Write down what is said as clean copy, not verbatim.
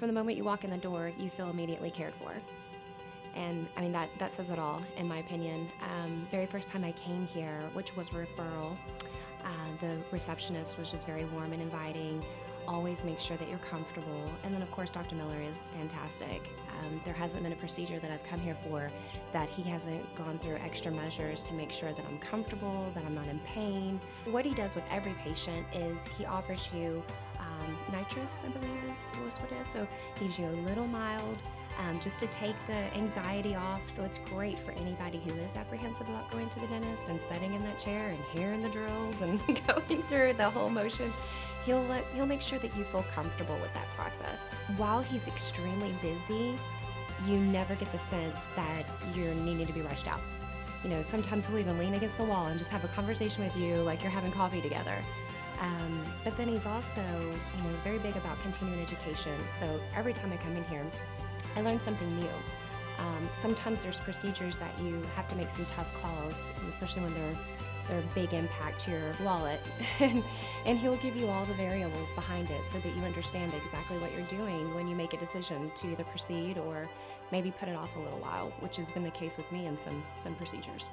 from the moment you walk in the door, you feel immediately cared for. And I mean, that says it all, in my opinion. Very first time I came here, which was a referral, the receptionist was just very warm and inviting. Always make sure that you're comfortable. And then, of course, Dr. Miller is fantastic. There hasn't been a procedure that I've come here for that he hasn't gone through extra measures to make sure that I'm comfortable, that I'm not in pain. What he does with every patient is he offers you nitrous, I believe is what it is. So he gives you a little mild, just to take the anxiety off. So it's great for anybody who is apprehensive about going to the dentist and sitting in that chair and hearing the drills and going through the whole motion. He'll make sure that you feel comfortable with that process. While he's extremely busy, you never get the sense that you're needing to be rushed out. You know, sometimes he'll even lean against the wall and just have a conversation with you like you're having coffee together. But then he's also, very big about continuing education. So every time I come in here, I learn something new. Sometimes there's procedures that you have to make some tough calls, especially when they're a big impact to your wallet. and he'll give you all the variables behind it so that you understand exactly what you're doing when you make a decision to either proceed or maybe put it off a little while, which has been the case with me in some procedures.